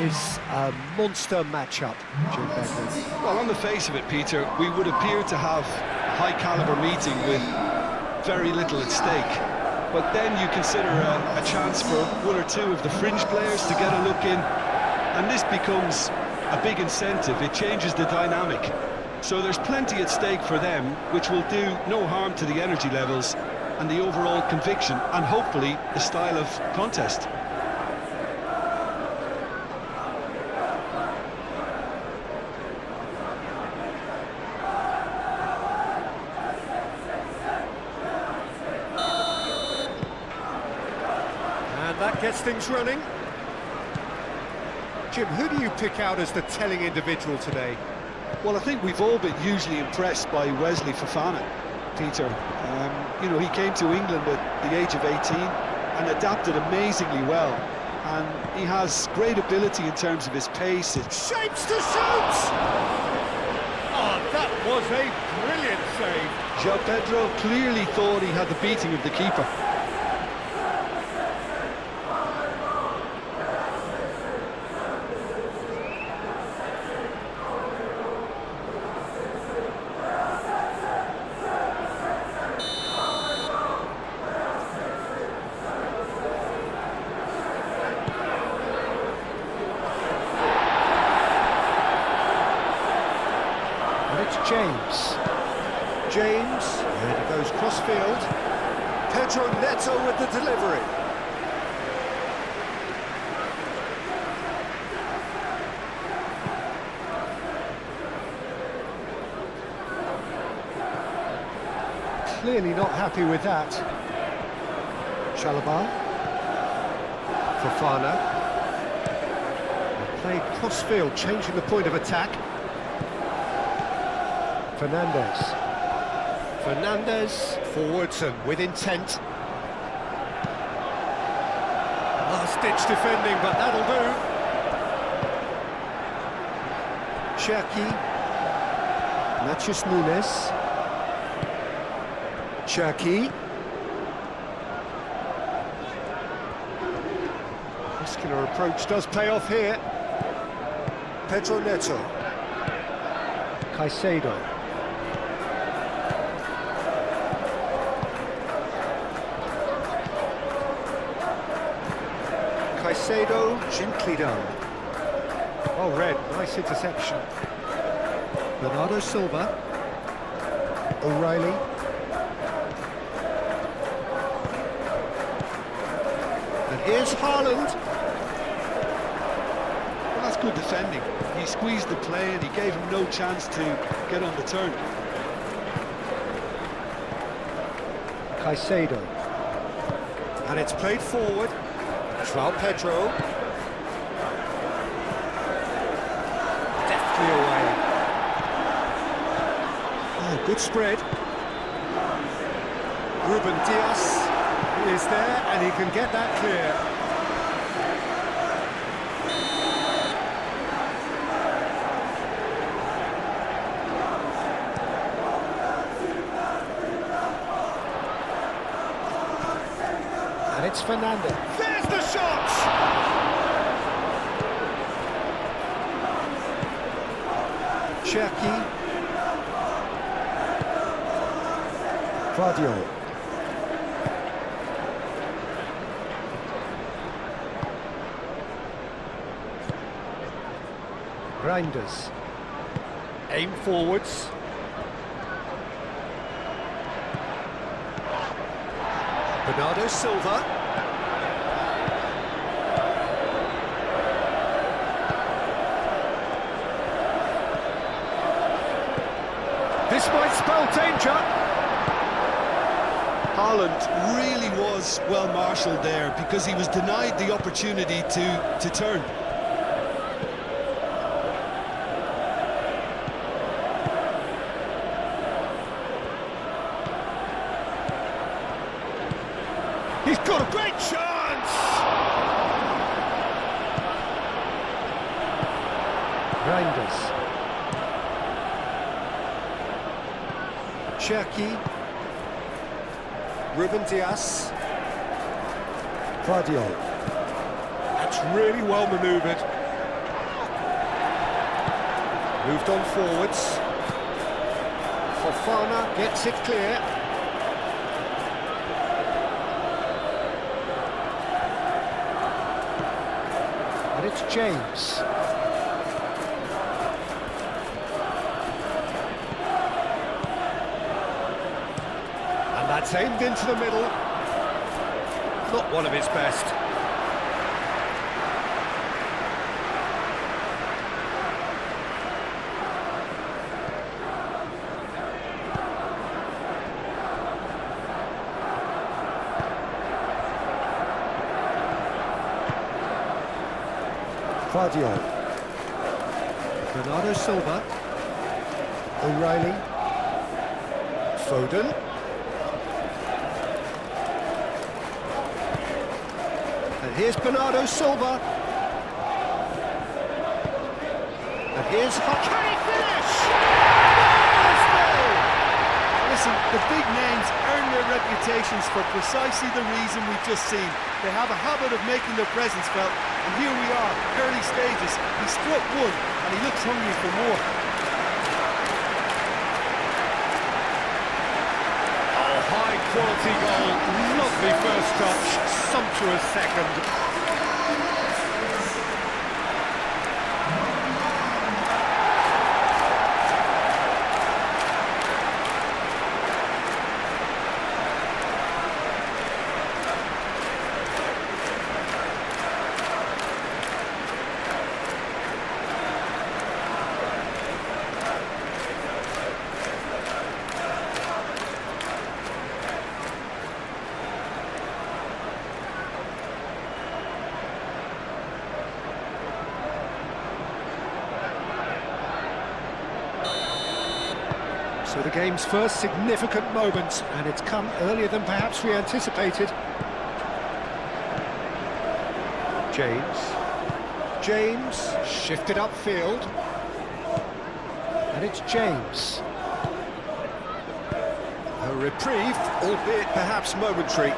is a monster matchup, Jim Begley. Well, on the face of it, Peter, we would appear to have a high-caliber meeting with very little at stake. But then you consider a chance for one or two of the fringe players to get a look in, and this becomes a big incentive. It changes the dynamic. So there's plenty at stake for them, which will do no harm to the energy levels and the overall conviction, and hopefully the style of contest. And that gets things running. Jim, who do you pick out as the telling individual today? Well, I think we've all been hugely impressed by Wesley Fofana, Peter. You know, he came to England at the age of 18 and adapted amazingly well. And he has great ability in terms of his pace. Shapes to shoot! Oh, that was a brilliant save. João Pedro clearly thought he had the beating of the keeper. James, and he goes cross-field. Pedro Neto with the delivery. Clearly not happy with that. Chalobah. Fofana. Played cross-field, changing the point of attack. Fernandez forwards and with intent. Last-ditch defending, but that'll do. Cherki, Matheus Nunes. Cherki. Muscular approach does pay off here. Pedro Neto. Caicedo. Caicedo, gently done. Well read, nice interception. Bernardo Silva. O'Reilly. And here's Haaland. Well, that's good defending. He squeezed the play and he gave him no chance to get on the turn. Caicedo. And it's played forward. João Pedro. Deftly away. Oh, good spread. Ruben Dias is there and he can get that clear. And it's Fernandez. There's the shot! Cherki. Fadio. Grinders. Aim forwards. Bernardo Silva. This might spell danger. Haaland really was well marshalled there because he was denied the opportunity to turn. He's got a great chance! Reinders. Cherki. Ruben Dias. Fadio. That's really well manoeuvred. Moved on forwards. Fofana gets it clear. And it's James. And that's aimed into the middle. Not one of his best. Claudio. Bernardo Silva. O'Reilly. Foden. And here's Bernardo Silva. And here's... Can he finish? Listen, the big names earn their reputations for precisely the reason we've just seen. They have a habit of making their presence felt, and here we are, early stages. He struck one, and he looks hungry for more. Oh, high-quality goal. Lovely first touch, sumptuous second. So the game's first significant moment, and it's come earlier than perhaps we anticipated. James shifted upfield, and it's James. A reprieve, albeit perhaps momentary.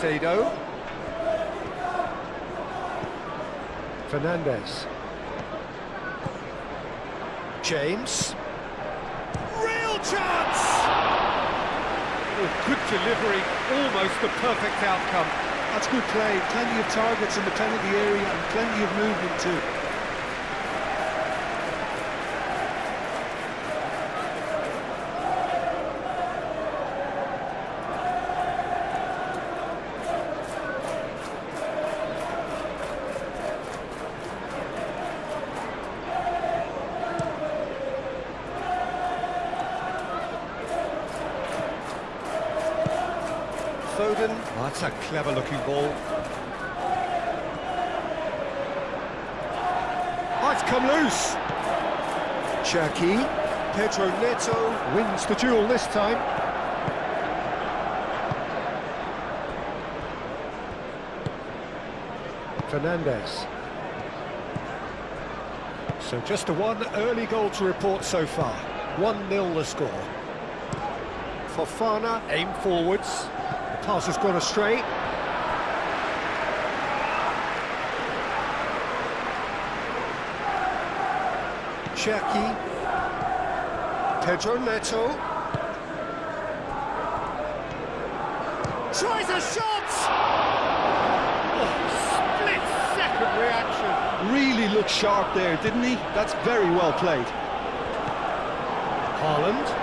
Caicedo. Fernandez. James. Real chance! Oh, good delivery, almost the perfect outcome. That's good play. Plenty of targets in the penalty area and plenty of movement too. Foden, oh, that's a clever-looking ball. Oh, it's come loose. Cherki, Pedro Neto wins the duel this time. Fernandez. So just the one early goal to report so far. 1-0 the score. Fofana aim forwards. Pass has gone astray. Cherki. Pedro Neto. Tries a shot! Oh, split-second reaction. Really looked sharp there, didn't he? That's very well played. Haaland.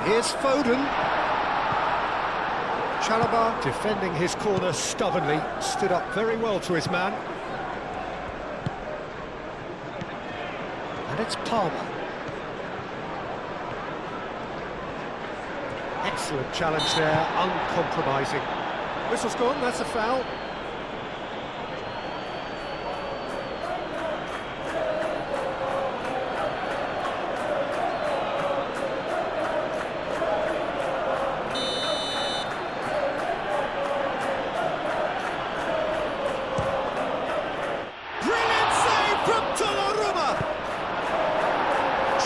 Here's Foden. Chalobah defending his corner stubbornly, stood up very well to his man. And it's Palmer. Excellent challenge there, uncompromising. Whistle's gone, that's a foul.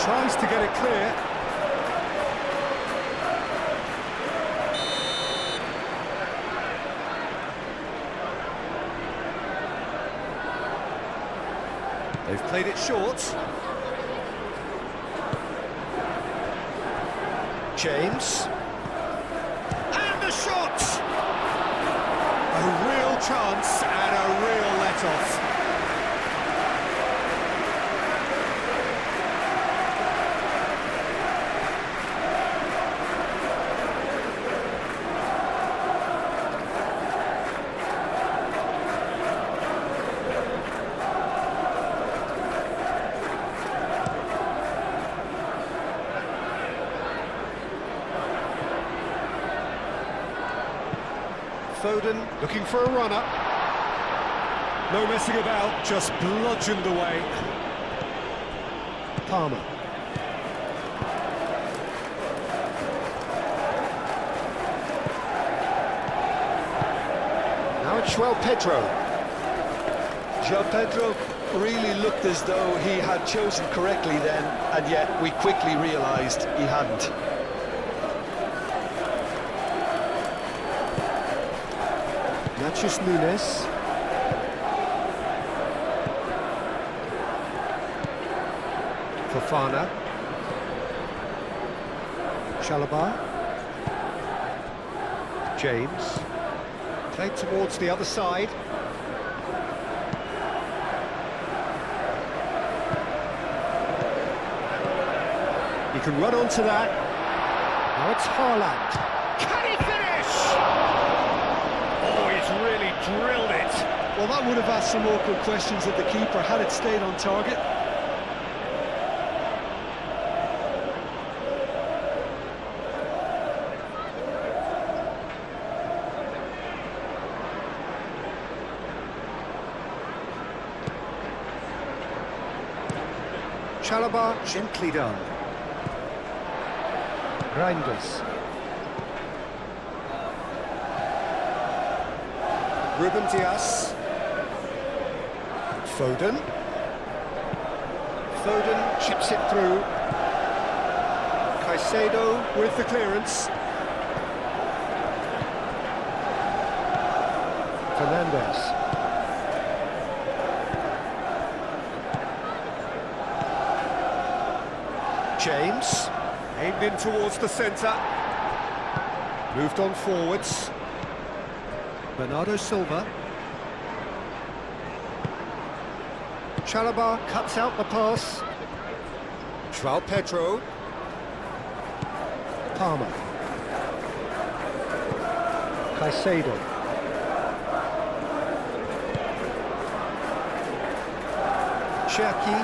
Tries chance to get it clear. They've played it short. James. And a shot! A real chance and a real let-off. Foden looking for a runner. No messing about, just bludgeoned away. Palmer. Now it's João Pedro. João Pedro really looked as though he had chosen correctly then, and yet we quickly realised he hadn't. Nunes. Fofana. Chalobah. James. Played towards the other side. He can run onto that. Now it's Haaland. Can he finish? Really drilled it. Well, that would have asked some awkward questions of the keeper had it stayed on target. Chalobah, gently done. Reinders. Ruben Dias. Foden. Foden chips it through. Caicedo with the clearance. Fernandes. James. Aimed in towards the centre. Moved on forwards. Bernardo Silva. Chalobah cuts out the pass. João Pedro. Palmer. Caicedo. Cherki.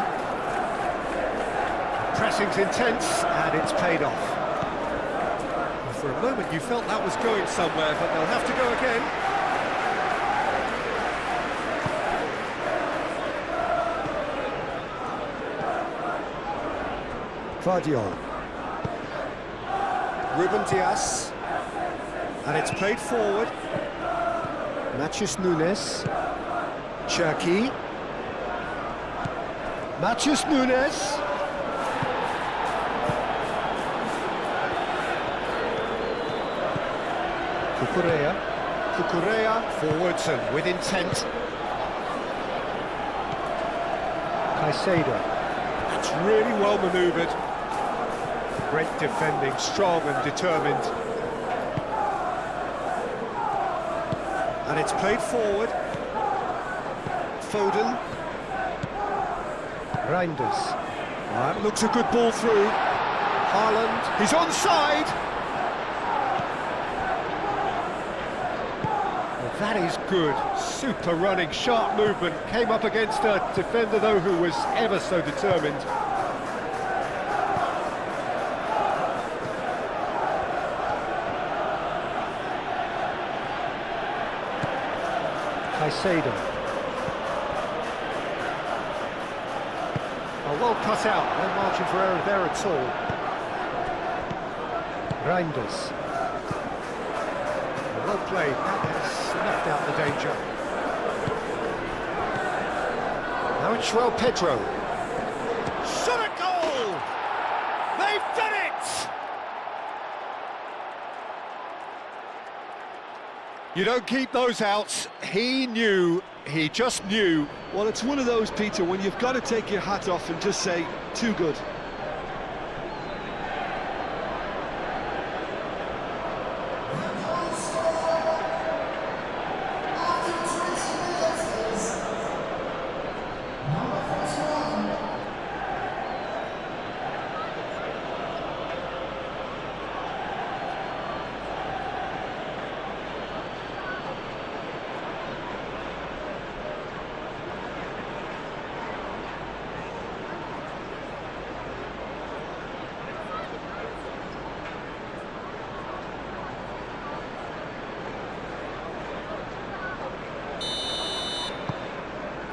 Pressing's intense and it's paid off. Well, for a moment you felt that was going somewhere, but they'll have to go again. Vardiol. Ruben Dias. And it's played forward. Nunes. Cherki. Nunes. Cucurella forwards and with intent. Caicedo. That's really well manoeuvred. Great defending, strong and determined. And it's played forward. Foden. Reinders. That looks a good ball through. Haaland, he's onside. Well, that is good. Super running, sharp movement. Came up against a defender, though, who was ever so determined. Caicedo. Oh, well cut out, no margin for error there at all. Reinders. Well played, that has snuffed out the danger. Now it's João Pedro. Shot a goal! You don't keep those outs. He knew, he just knew. Well, it's one of those, Peter, when you've got to take your hat off and just say, too good.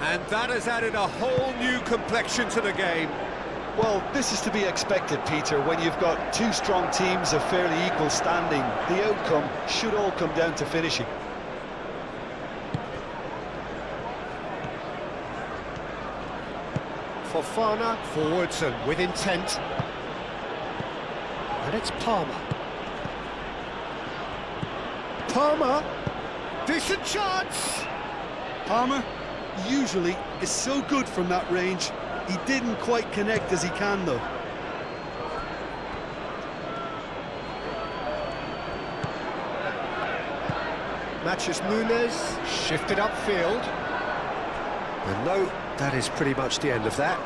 And that has added a whole new complexion to the game. Well, this is to be expected, Peter, when you've got two strong teams of fairly equal standing. The outcome should all come down to finishing. Fofana forwards and with intent. And it's Palmer. Palmer! Decent chance! Palmer usually is so good from that range. He didn't quite connect as he can, though. Matches Nunes, shifted upfield. And no, that is pretty much the end of that.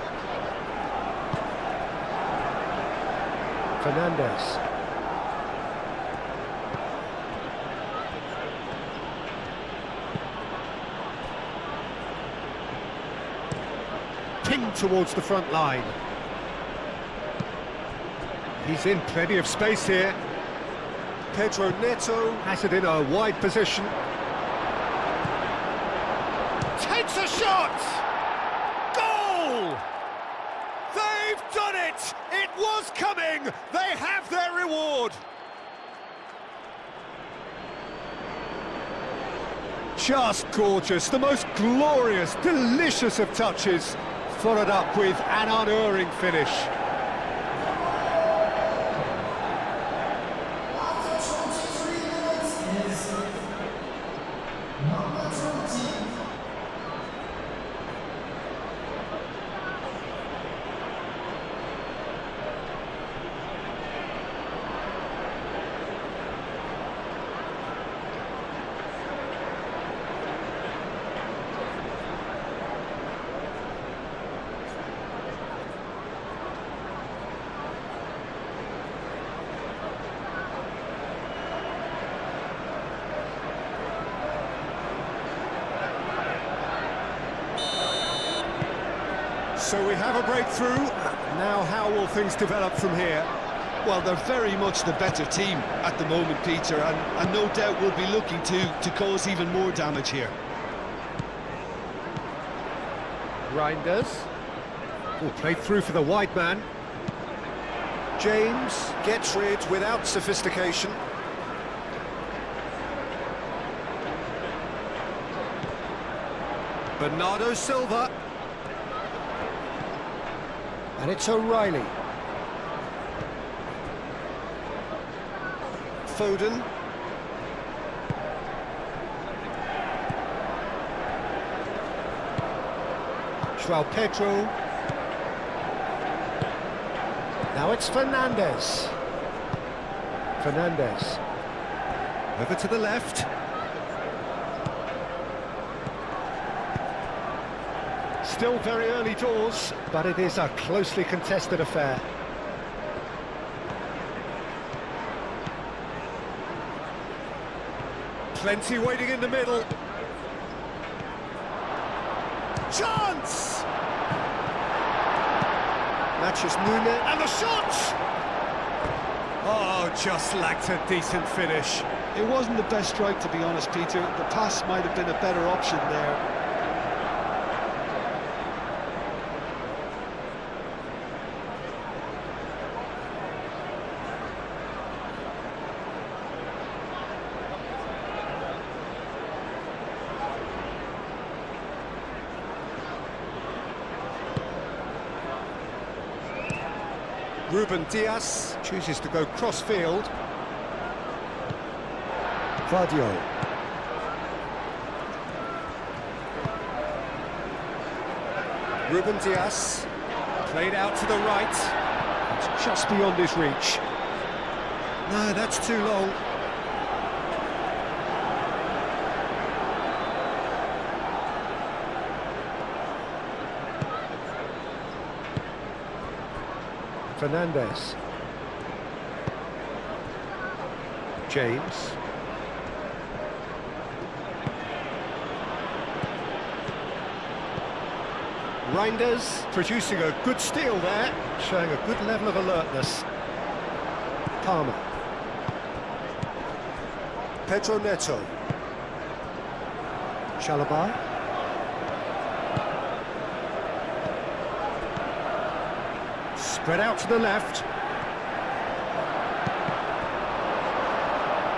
Fernandez. Pinged towards the front line. He's in plenty of space here. Pedro Neto has it in a wide position. Takes a shot! Goal! They've done it! It was coming! They have their reward! Just gorgeous, the most glorious, delicious of touches, followed up with an unerring finish. So we have a breakthrough. Now how will things develop from here? Well, they're very much the better team at the moment, Peter, and no doubt will be looking to cause even more damage here. Reinders. Oh, played through for the wide man. James gets rid without sophistication. Bernardo Silva. And it's O'Reilly. Foden. João Pedro. Now it's Fernandez. Fernandez. Over to the left. Still very early doors, but it is a closely contested affair. Plenty waiting in the middle. Chance! Matches Nunes, and the shot! Oh, just lacked a decent finish. It wasn't the best strike, to be honest, Peter. The pass might have been a better option there. Ruben Dias chooses to go cross-field. Vardio. Ruben Dias, played out to the right. It's just beyond his reach. No, that's too long. Fernandes. James. Reinders producing a good steal there, showing a good level of alertness. Palmer. Pedro Neto. Chalobah. Spread out to the left.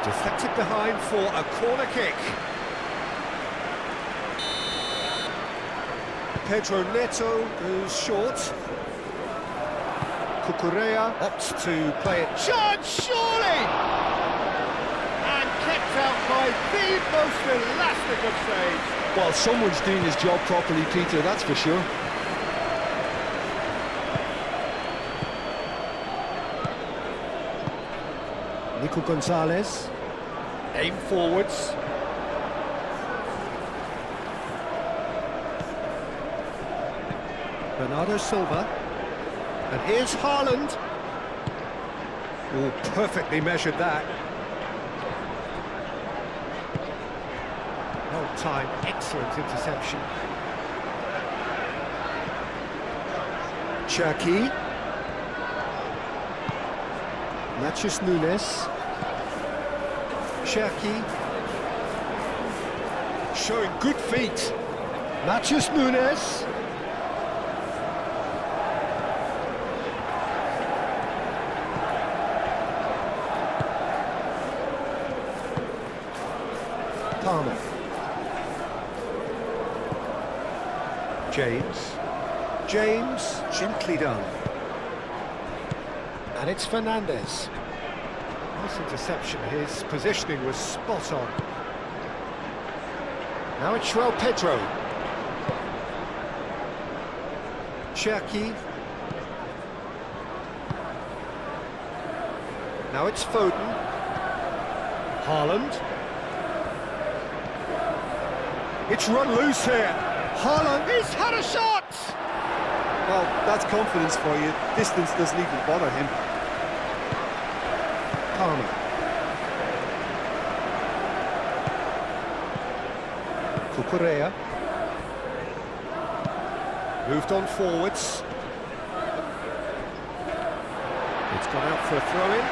Deflected behind for a corner kick. Pedro Neto goes short. Cucurella opts to play it. Chance, surely! And kept out by the most elastic of saves. Well, someone's doing his job properly, Peter, that's for sure. Nico Gonzalez. Aim forwards. Bernardo Silva. And here's Haaland. Oh, perfectly measured that. Well timed, excellent interception. Cherki. Matheus Nunes. Cherki. Showing good feet. Matheus Nunes. Palmer. James, gently done. And it's Fernandes. Nice interception, his positioning was spot on. Now it's João Pedro. Cherki. Now it's Foden. Haaland. It's run loose here. Haaland, he's had a shot! Well, that's confidence for you. Distance doesn't even bother him. Palmer. Cucurella. Moved on forwards. It's gone out for a throw-in.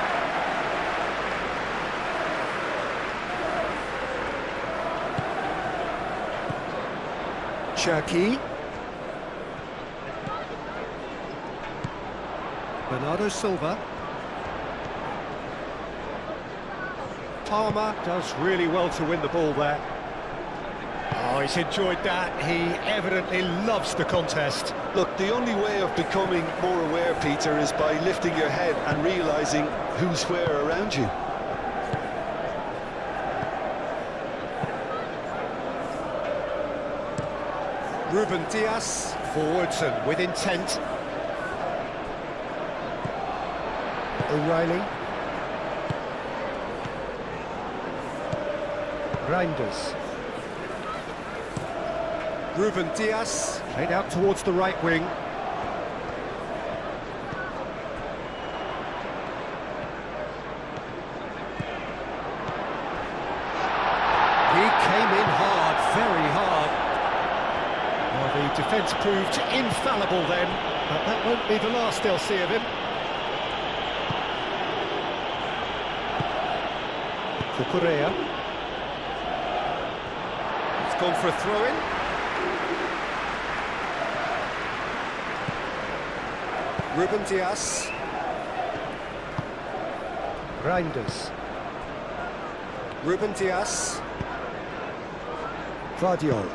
Cherki. Bernardo Silva. Palmer does really well to win the ball there. Oh, he's enjoyed that. He evidently loves the contest. Look, the only way of becoming more aware, Peter, is by lifting your head and realising who's where around you. Ruben Dias, forwards and with intent. O'Reilly. Reinders. Ruben Dias, played out towards the right wing. He came in hard, very hard. Well, the defence proved infallible then, but that won't be the last they'll see of him. Cucurella. It's gone for a throw-in. Ruben Dias. Reinders. Ruben Dias. Vardiol.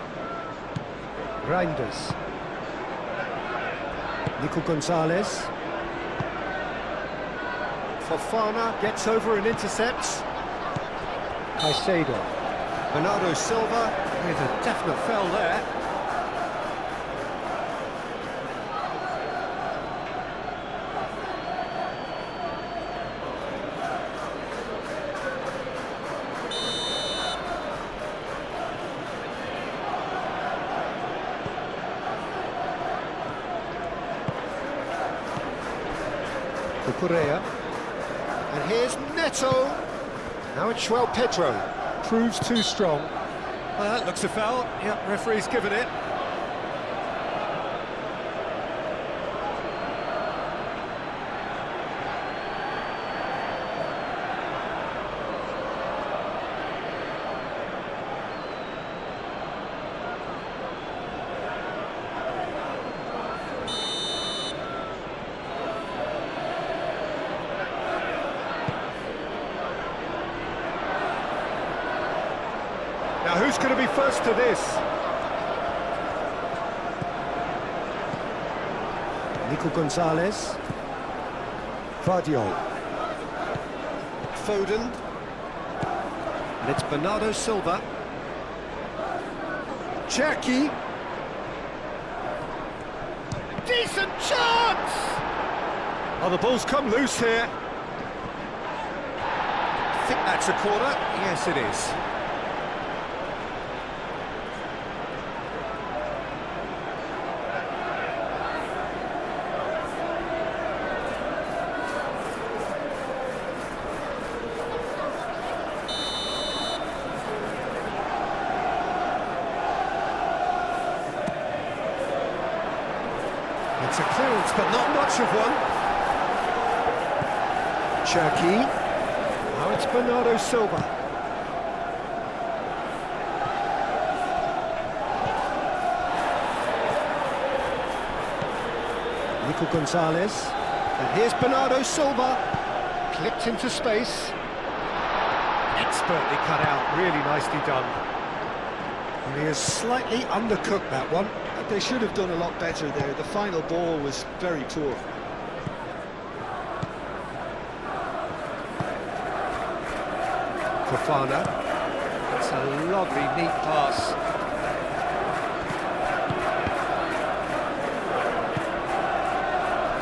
Reinders. Nico Gonzalez. Fofana gets over and intercepts. Caicedo. Bernardo Silva with a definite foul there. Correa. And here's Neto. Now it's João Pedro. Proves too strong. Well, that looks a foul. Yep, referee's given it. Now, who's going to be first to this? Nico Gonzalez. Vardiol. Foden. And it's Bernardo Silva. Jackie. Decent chance! Oh, the ball's come loose here. I think that's a corner. Yes, it is. It's a clearance, but not much of one. Cherki. Now it's Bernardo Silva. Nico Gonzalez. And here's Bernardo Silva. Clipped into space. Expertly cut out, really nicely done. And he has slightly undercooked that one. They should have done a lot better there. The final ball was very poor. Fofana. It's a lovely, neat pass.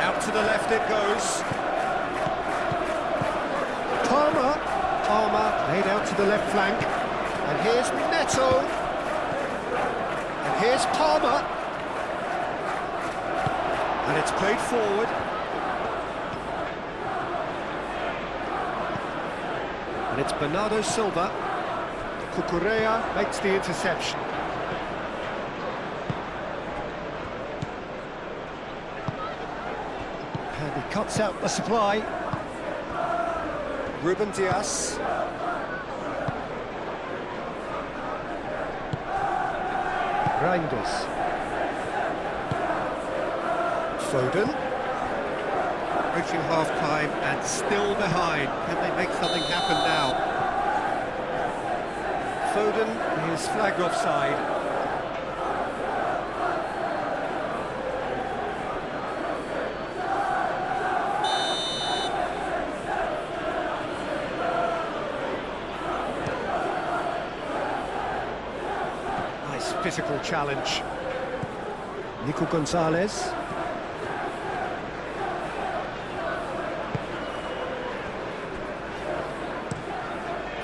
Out to the left it goes. Palmer laid out to the left flank. And here's Neto. And here's Palmer. And it's played forward. And it's Bernardo Silva. Correa makes the interception. And he cuts out the supply. Ruben Dias. Reinders. Foden. Reaching half-time and still behind. Can they make something happen now? Foden is flagged offside. Nice physical challenge. Nico Gonzalez.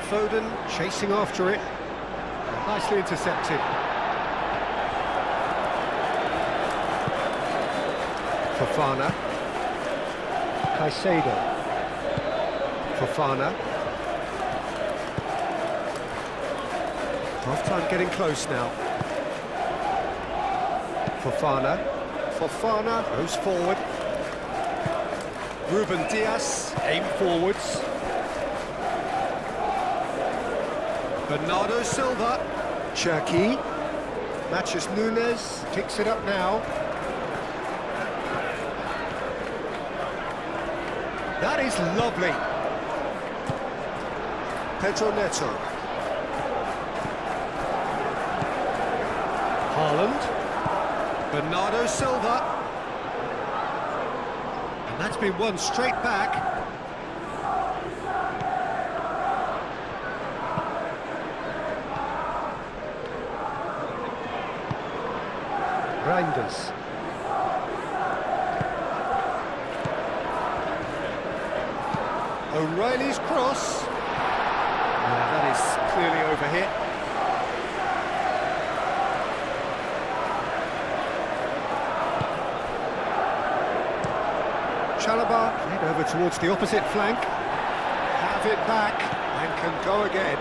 Foden chasing after it. Nicely intercepted. Fofana. Caicedo. Fofana. Half-time getting close now. Fofana goes forward. Ruben Dias aim forwards. Bernardo Silva. Cherki. Matches Nunes. Picks it up now. That is lovely. Pedro Neto. Haaland. Bernardo Silva. And that's been won straight back. Reinders. O'Reilly's cross. That is clearly overhit. Chalobah, head over towards the opposite flank. Have it back and can go again.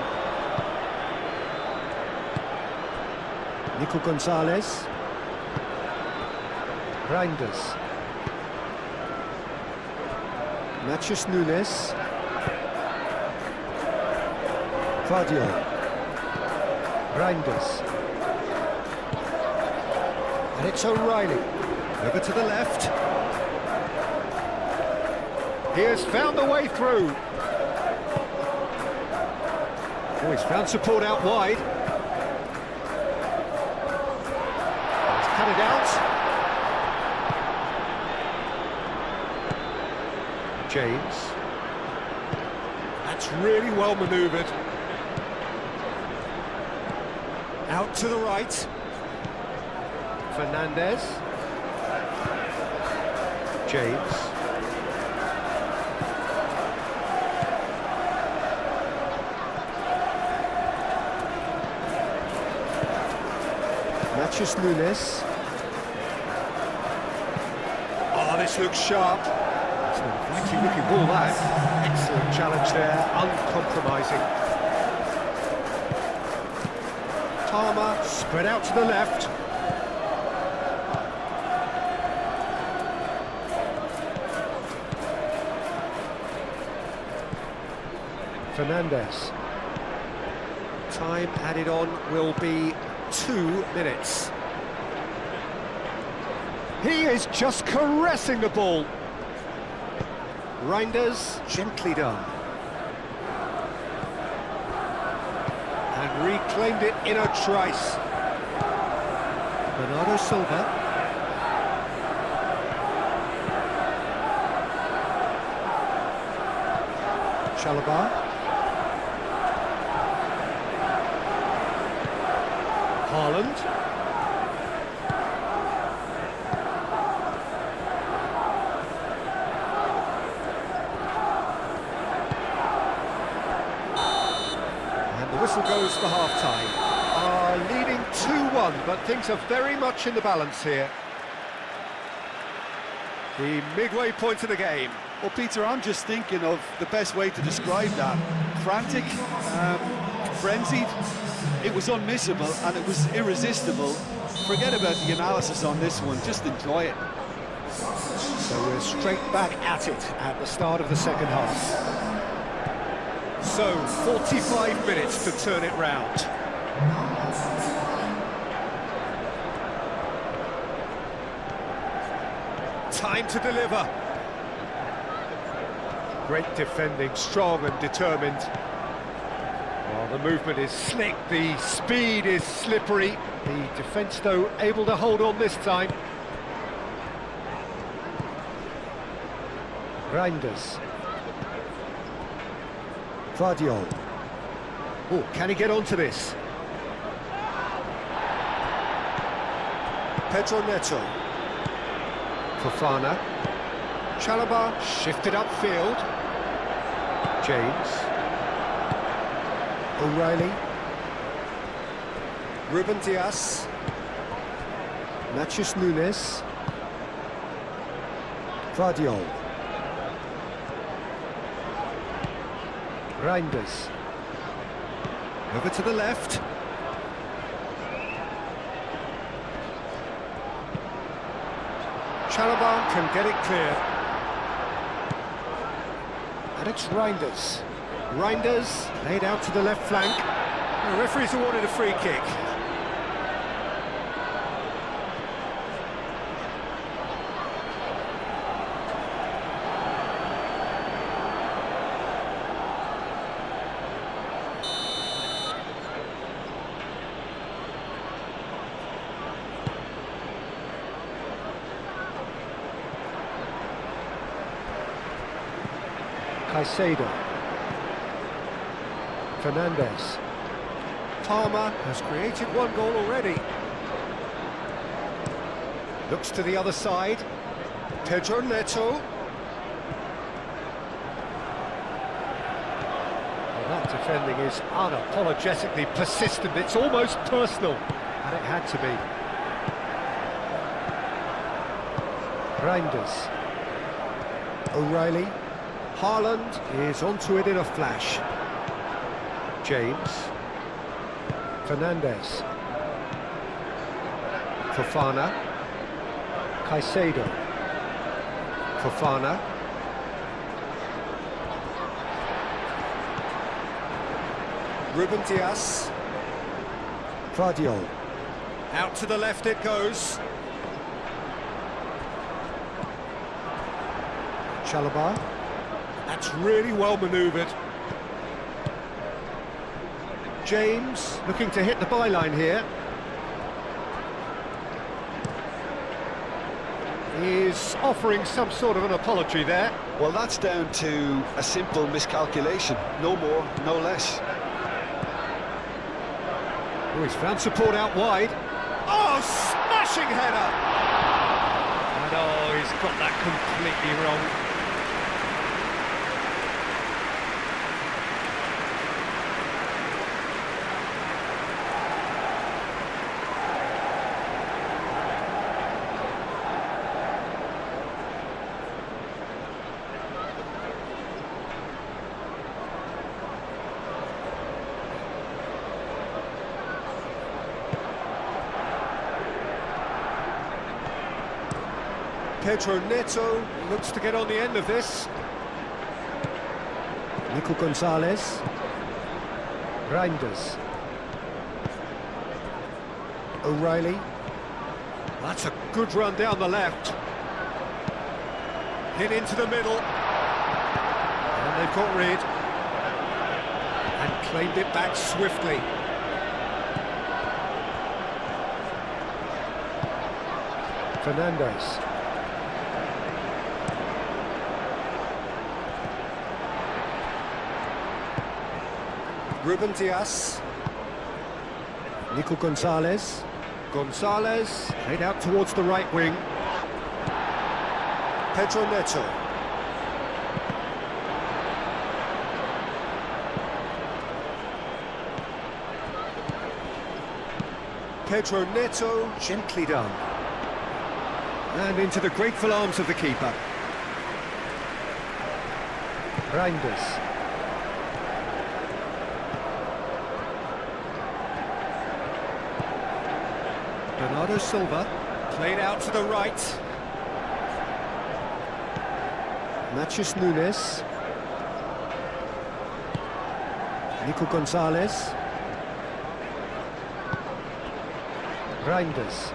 Nico Gonzalez. Reinders. Matheus Nunes. Vardio. Reinders. And it's O'Reilly. Over to the left. He has found a way through. Oh, he's found support out wide. He's cut it out. James. That's really well manoeuvred. Out to the right. Fernandez. James. Matheus Nunes. Oh, this looks sharp. It's an inviting looking ball, that. Excellent challenge there, uncompromising. Palmer, spread out to the left. Fernandez. Time added on will be 2 minutes. He is just caressing the ball. Reinders, gently done. And reclaimed it in a trice. Bernardo Silva. Chalobah. Haaland. And the whistle goes for half-time. Leading 2-1, but things are very much in the balance here. The midway point of the game. Well, Peter, I'm just thinking of the best way to describe that. Frantic, frenzied. It was unmissable and it was irresistible. Forget about the analysis on this one, just enjoy it. So we're straight back at it at the start of the second half. So, 45 minutes to turn it round. Time to deliver. Great defending, strong and determined. Well, the movement is slick, the speed is slippery. The defence, though, able to hold on this time. Reinders. Vardio. Oh, can he get onto this? Pedro Neto. Fofana. Chalobah shifted upfield. James. O'Reilly. Ruben Dias. Matheus Nunes. Vardio. Reinders. Over to the left. Chalobah can get it clear. And it's Reinders. Reinders laid out to the left flank. The referee's awarded a free kick. Caicedo. Fernandez. Palmer has created one goal already. Looks to the other side. Pedro Neto. Well, that defending is unapologetically persistent. It's almost personal, and it had to be. O'Reilly. Haaland is onto it in a flash. James. Fernandes. Fofana. Caicedo. Fofana. Ruben Dias. Guardiola. Out to the left it goes. Chalobah. That's really well manoeuvred. James looking to hit the byline here. He's offering some sort of an apology there. Well, that's down to a simple miscalculation. No more, no less. Oh, he's found support out wide. Oh, smashing header! And oh, he's got that completely wrong. Pedro Neto looks to get on the end of this. Nico Gonzalez. Reinders. O'Reilly. That's a good run down the left. Hit into the middle. And they've got rid. And claimed it back swiftly. Fernandes. Ruben Dias. Nico Gonzalez. Gonzalez played out towards the right wing. Pedro Neto. Pedro Neto, gently done. And into the grateful arms of the keeper. Reinders. Bernardo Silva, played out to the right. Matheus Nunes. Nico Gonzalez. Reinders.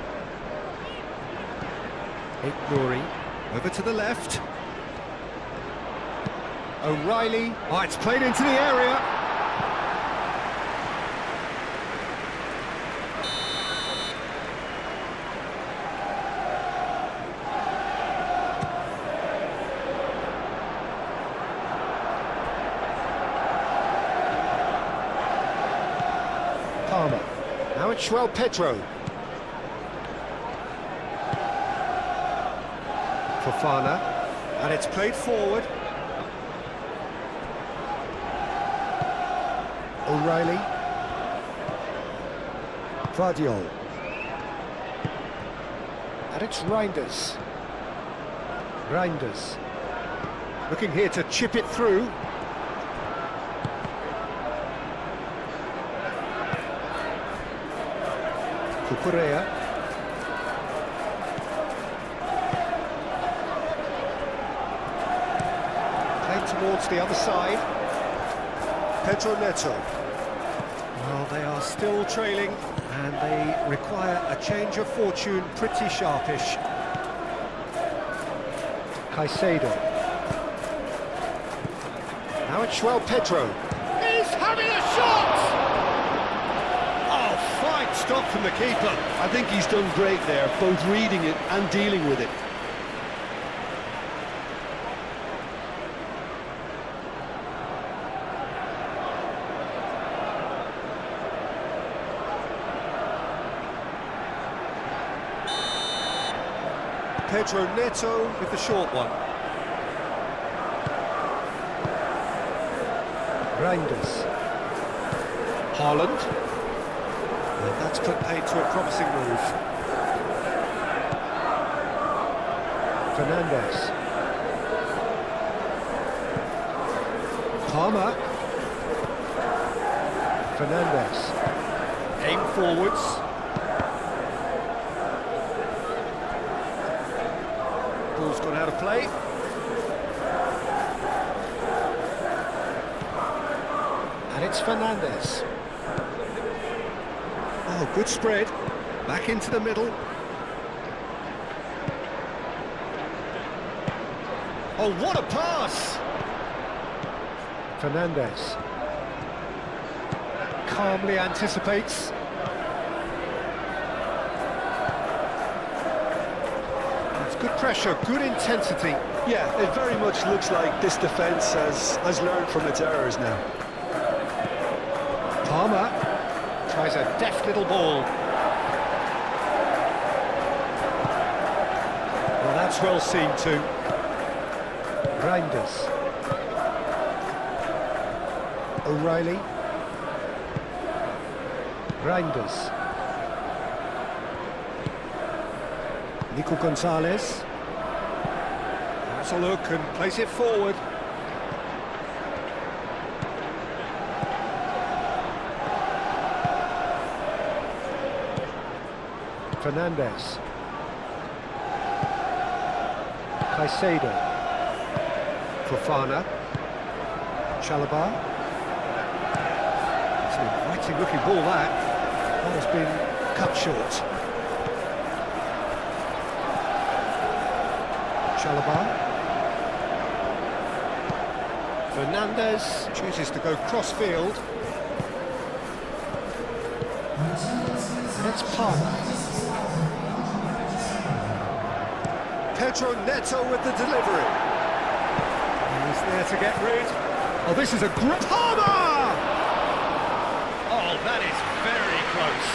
Nouri, over to the left. O'Reilly, oh, it's played into the area. Palmer. Now it's João Pedro. Fofana. And it's played forward. O'Reilly. Guardiola. And it's Reinders. Reinders. Looking here to chip it through. Cucurella. Played towards the other side. Pedro Neto. Well, they are still trailing, and they require a change of fortune pretty sharpish. Caicedo. Now it's João Pedro. He's having a shot! Oh, fine stop from the keeper. I think he's done great there, both reading it and dealing with it. Pedro Neto with the short one. Reinders. Haaland. And that's put paid to a promising move. Fernandes. Palmer. Fernandez. Aim forwards. Ball's gone out of play. And it's Fernandez. Oh, good spread. Back into the middle. Oh, what a pass! Fernandez. Calmly anticipates. It's good pressure, good intensity. Yeah, it very much looks like this defence has learned from its errors now. Palmer tries a deft little ball. Well, that's well seen too. Reinders. O'Reilly. Reinders. Nico Gonzalez. That's a look and plays it forward. Fernandez. Caicedo. Fofana. Chalobah. It's an inviting looking ball that. That has been cut short. Chalobah. Fernandez chooses to go cross-field. And it's Palmer. Pedro Neto with the delivery. And he's there to get rid. Oh, this is a great... Palmer! Oh, that is very close.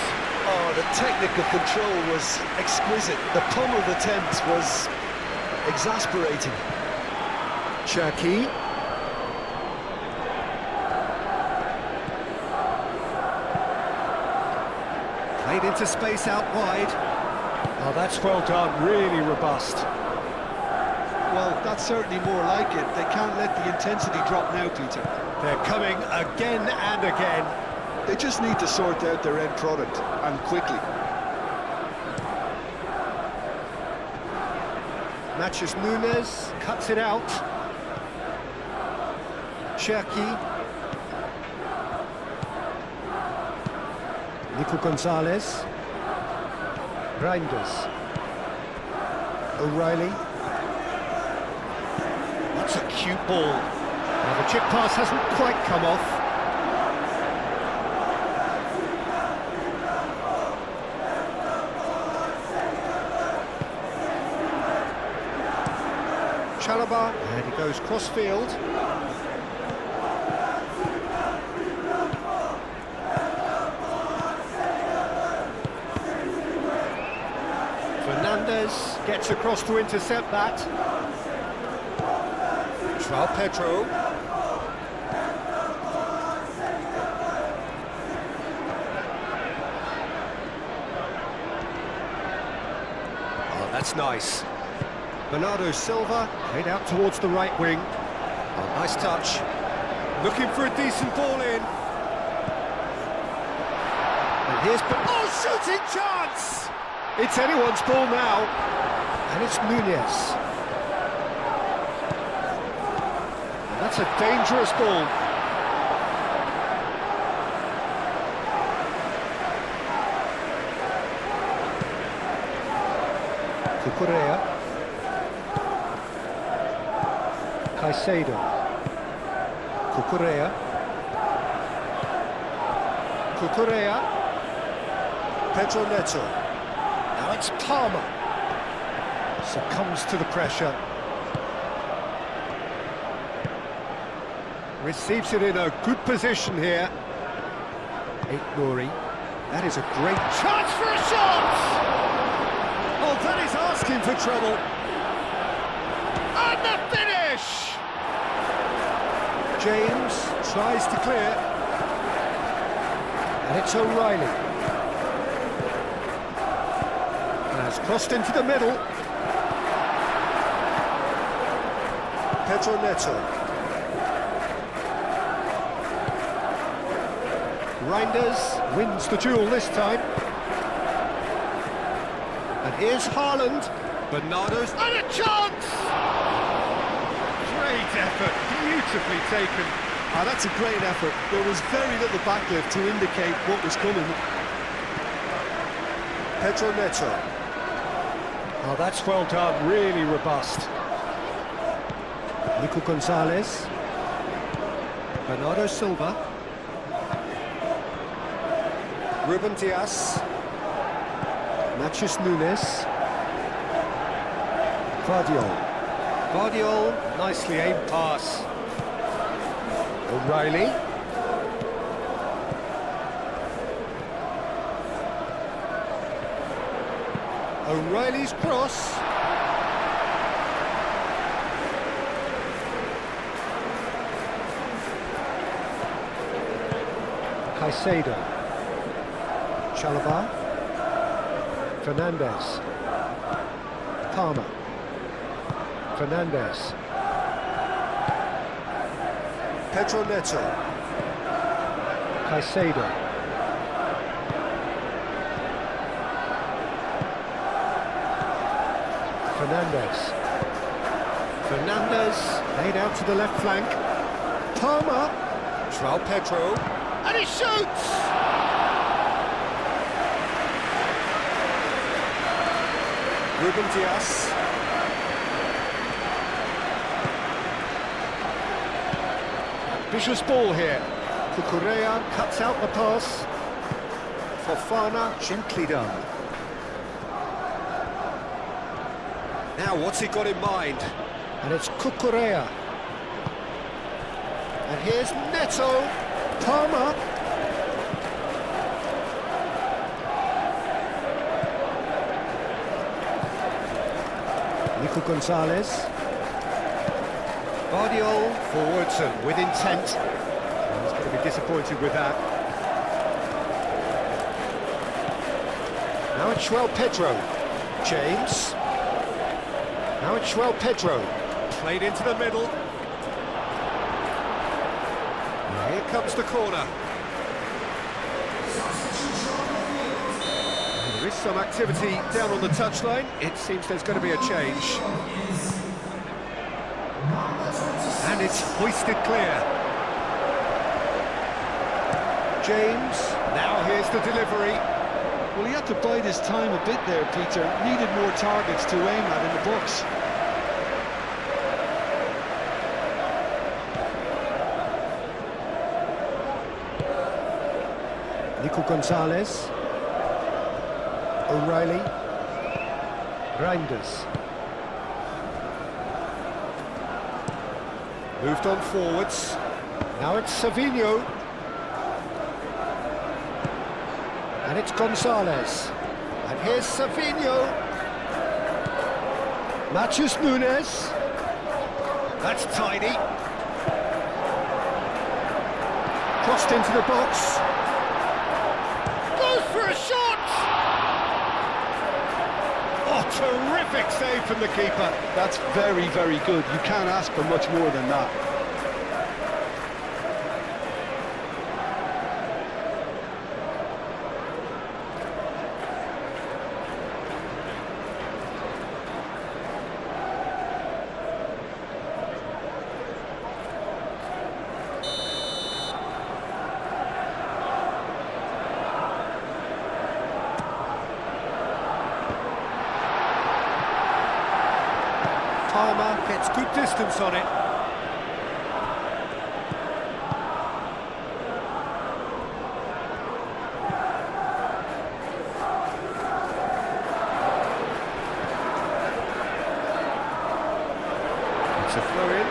Oh, the technical control was exquisite. The pummeled attempt was exasperating. Cherki. Played into space out wide. Oh, that's well done, really robust. Well, that's certainly more like it. They can't let the intensity drop now, Peter. They're coming again and again. They just need to sort out their end product, and quickly. Matches Nunes, cuts it out. Cherki. Nico Gonzalez. Reinders. O'Reilly. That's a cute ball. Now the chip pass hasn't quite come off. Chalobah, and he goes cross-field. Fernandez gets across to intercept that. João Pedro. Oh, that's nice. Bernardo Silva played out towards the right wing. Oh, nice touch. Looking for a decent ball in. And here's... Oh, shooting chance! It's anyone's ball now. And it's Nunez. And that's a dangerous ball. Cucurella. Caicedo. Cucurella. Cucurella. Pedro Neto. Now it's Palmer. Succumbs to the pressure. Receives it in a good position here. Nouri. That is a great chance for a shot! Oh, that is asking for trouble. And the finish! James tries to clear. And it's O'Reilly. Has crossed into the middle. Pedro Neto. Reinders wins the duel this time. And here's Haaland. Bernardo's and a chance! Great effort, beautifully taken. Ah, that's a great effort. There was very little backlift to indicate what was coming. Pedro Neto. Oh, that's well done, really robust. Nico Gonzalez. Bernardo Silva. Ruben Dias. Matheus Nunes. Guardiol. Guardiol, nicely aimed pass. O'Reilly. O'Reilly's cross. Caicedo. Chalobah. Fernandez. Palmer. Fernandez. Pedro Neto. Caicedo. Fernandez. Fernandez laid out to the left flank. Palmer. João Pedro. And he shoots! Ruben Dias. Vicious ball here. Cucurella cuts out the pass. Fofana, gently done. Now, what's he got in mind? And it's Cucurella. And here's Neto. Palmer. Nico Gonzalez. Guardiol forwards and with intent. He's going to be disappointed with that. Now it's João Pedro. James. Now it's João Pedro. Played into the middle. And here comes the corner. And there is some activity down on the touchline. It seems there's going to be a change. And it's hoisted clear. James, now here's the delivery. Well, he had to bide his time a bit there, Peter. Needed more targets to aim at in the box. Nico Gonzalez. O'Reilly. Reinders. Moved on forwards. Now it's Savinho. And it's Gonzalez. And here's Savinho. Matheus Nunes. That's tidy. Crossed into the box. Goes for a shot! Oh, terrific save from the keeper. That's very, very good. You can't ask for much more than that. Palmer gets good distance on it. It's a throw-in.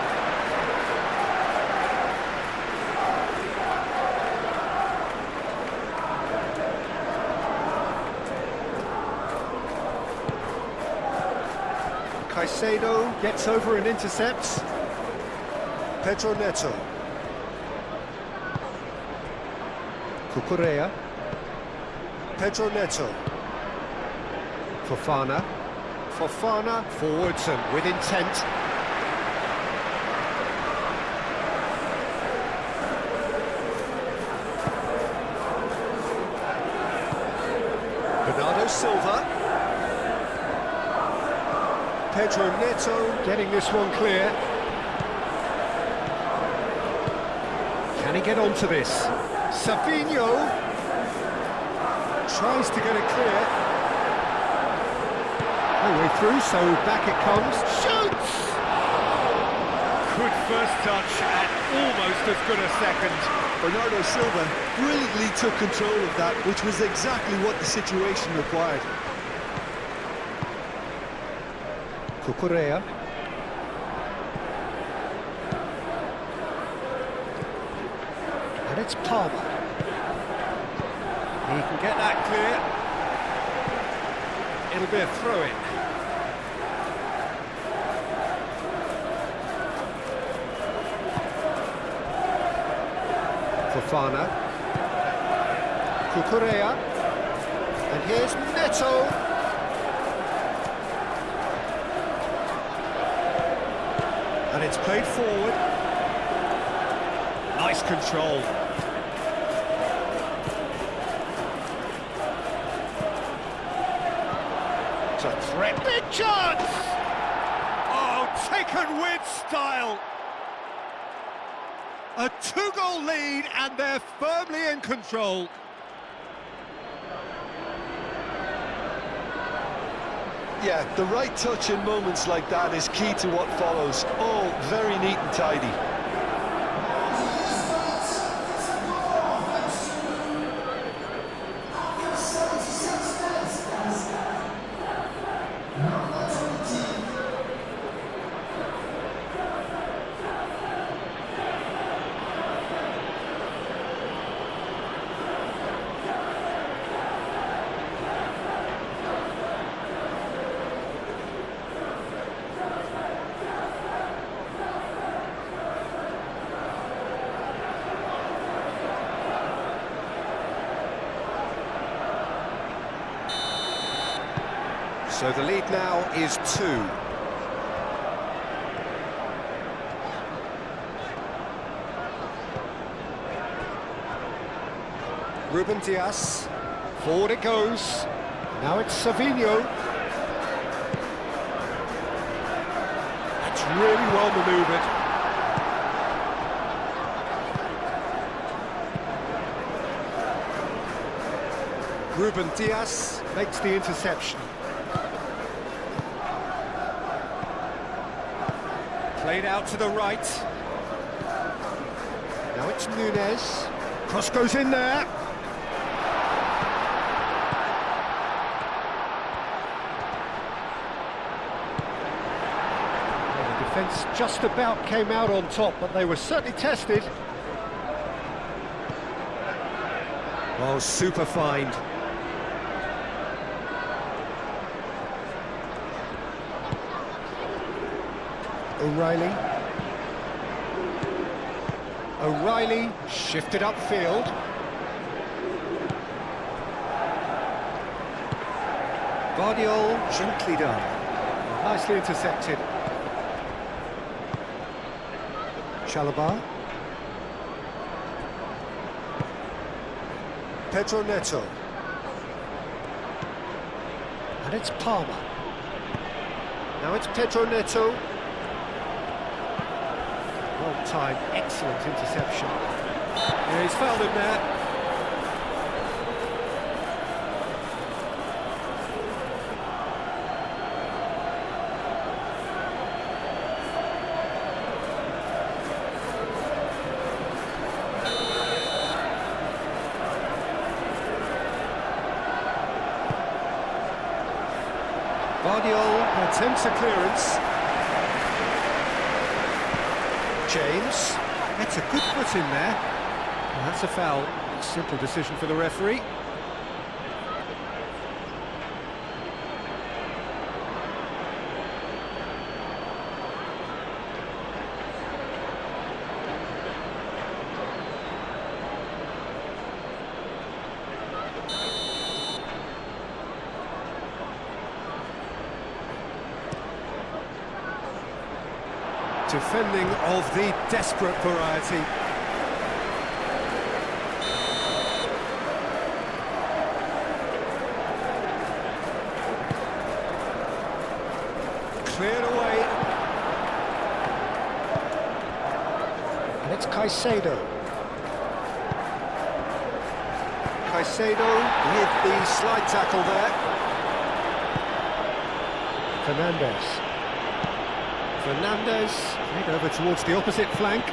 Caicedo gets over and intercepts. Pedro Neto. Cucurella. Pedro Neto. Fofana. Fofana forwards and with intent. Silva. Pedro Neto getting this one clear. Can he get onto this? Savinho tries to get it clear. No way through, so back it comes. Shoots! Good first touch and almost as good a second. Bernardo Silva brilliantly took control of that, which was exactly what the situation required. Cucurella. And it's Palmer. He can get that clear. It'll be a throw-in. Fofana. Cucurella. And here's Neto. And it's played forward. Nice control. It's a threat. Big chance! Oh, taken with style. A two-goal lead, and they're firmly in control. Yeah, the right touch in moments like that is key to what follows. All very neat and tidy. So the lead now is 2. Ruben Dias, forward it goes. Now it's Savinho. That's really well manoeuvred. Ruben Dias makes the interception. Played out to the right. Now it's Nunez. Cross goes in there. Well, the defence just about came out on top, but they were certainly tested. Oh, super find. O'Reilly. O'Reilly shifted upfield. Guardiol gently done. Nicely intercepted. Chalobah. Pedro Neto. And it's Palmer. Now it's Pedro Neto. Well-timed, excellent interception. Yeah, he's fouled him there. Guardiol attempts a clearance. James, that's a good foot in there. Well, that's a foul. Simple decision for the referee. Defending of the desperate variety. It's Caicedo. Caicedo with the slide tackle there. Fernandez played over towards the opposite flank.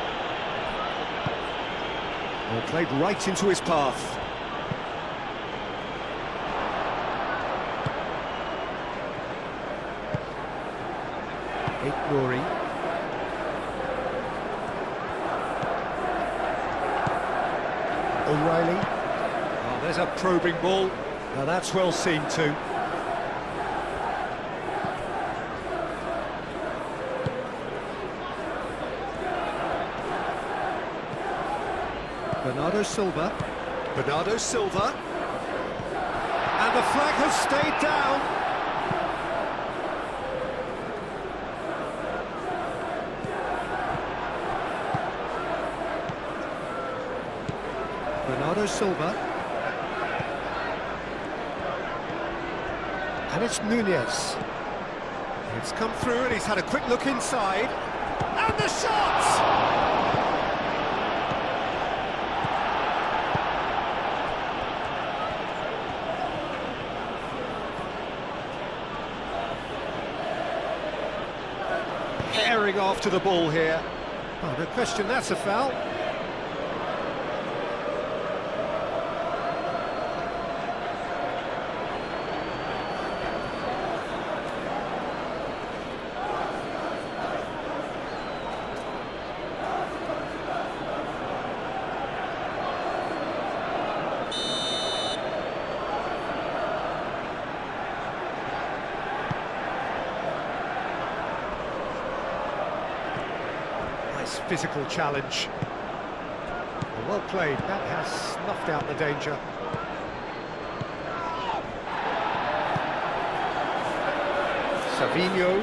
And played right into his path. Nouri. O'Reilly. Oh, there's a probing ball. Now that's well seen too. Bernardo Silva. And the flag has stayed down. Bernardo Silva. And it's Nunez. It's come through and he's had a quick look inside. And the shot! Herring after the ball here. Oh, no question, that's a foul. Physical challenge. Well played, that has snuffed out the danger. Savinho.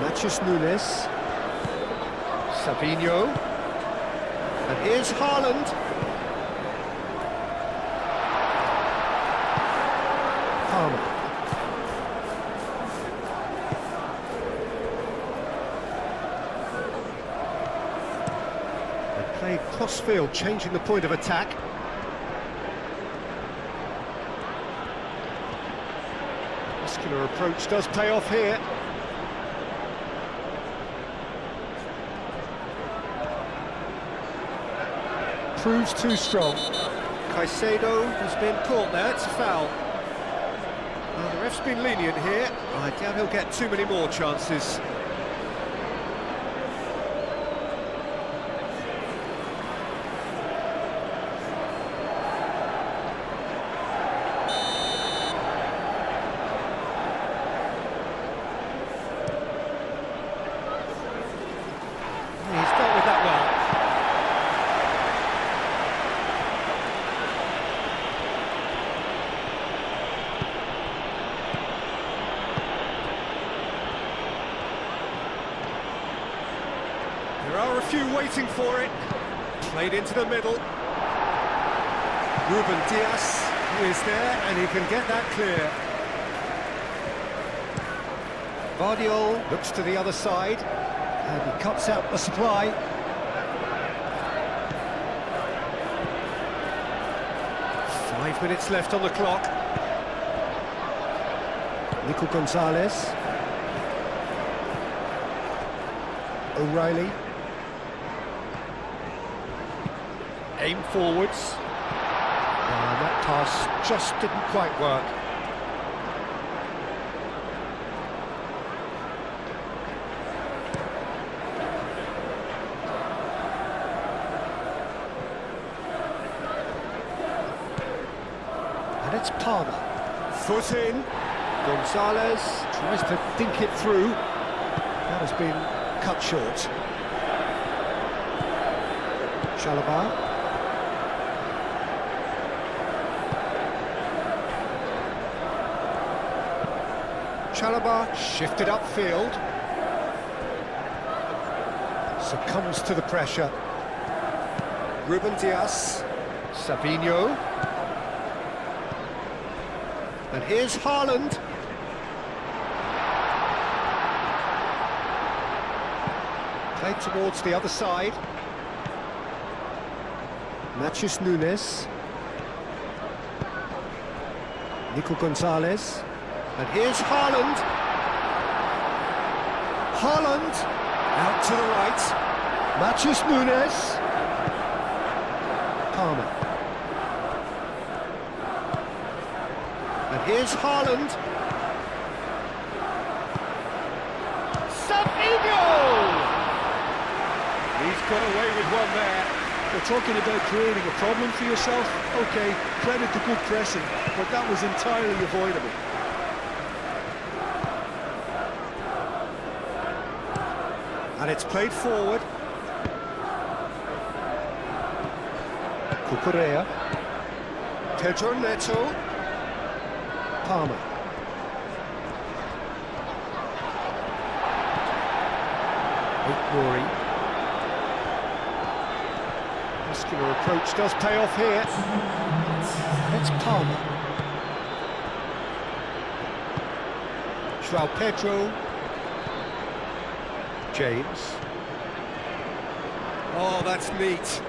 Matheus Nunes. Savinho. And here's Haaland. Palmer. Played cross-field, changing the point of attack. Muscular approach does pay off here. Proves too strong. Caicedo has been caught there, it's a foul. Well, the ref's been lenient here. I doubt he'll get too many more chances. There are a few waiting for it. Played into the middle. Ruben Dias is there and he can get that clear. Vardiol looks to the other side and he cuts out the supply. Five minutes left on the clock. Nico Gonzalez. O'Reilly. Aim forwards. That pass just didn't quite work. And it's Palmer. Foot in. Gonzalez tries to dink it through. That has been cut short. Chalobah. Chalobah shifted upfield. Succumbs to the pressure. Ruben Dias. Savinho. And here's Haaland. Played towards the other side. Nachis Nunes. Nico Gonzalez. And here's Haaland. Haaland out to the right. Nachis Nunes. Palmer. And here's Haaland. He's got away with one there. We're talking about creating a problem for yourself. Okay, credit to good pressing, but that was entirely avoidable. And it's played forward. Cucurella. Pedro Neto. Palmer. Rory. Muscular approach does pay off here. It's Palmer. João Pedro. James. Oh, that's neat.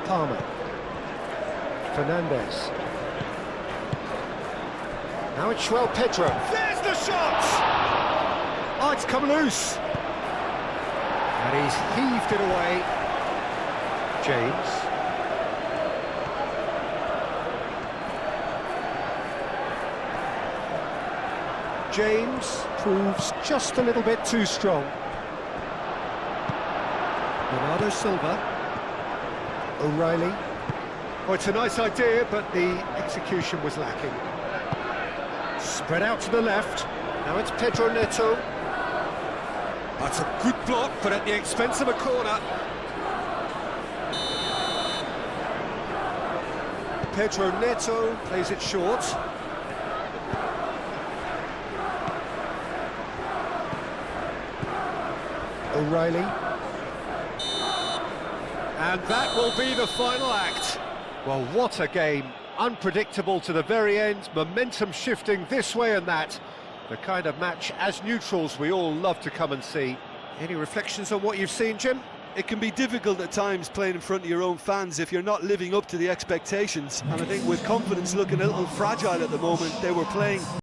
Palmer. Fernandez. Now it's João Pedro. There's the shot! Oh, it's come loose. And he's heaved it away. James. James proves just a little bit too strong. Bernardo Silva. O'Reilly. Oh, it's a nice idea, but the execution was lacking. Spread out to the left. Now it's Pedro Neto. That's a good block, but at the expense of a corner. Pedro Neto plays it short. O'Reilly. And that will be the final act. Well, what a game. Unpredictable to the very end, momentum shifting this way and that. The kind of match, as neutrals, we all love to come and see. Any reflections on what you've seen, Jim? It can be difficult at times playing in front of your own fans if you're not living up to the expectations. And I think with confidence looking a little fragile at the moment, they were playing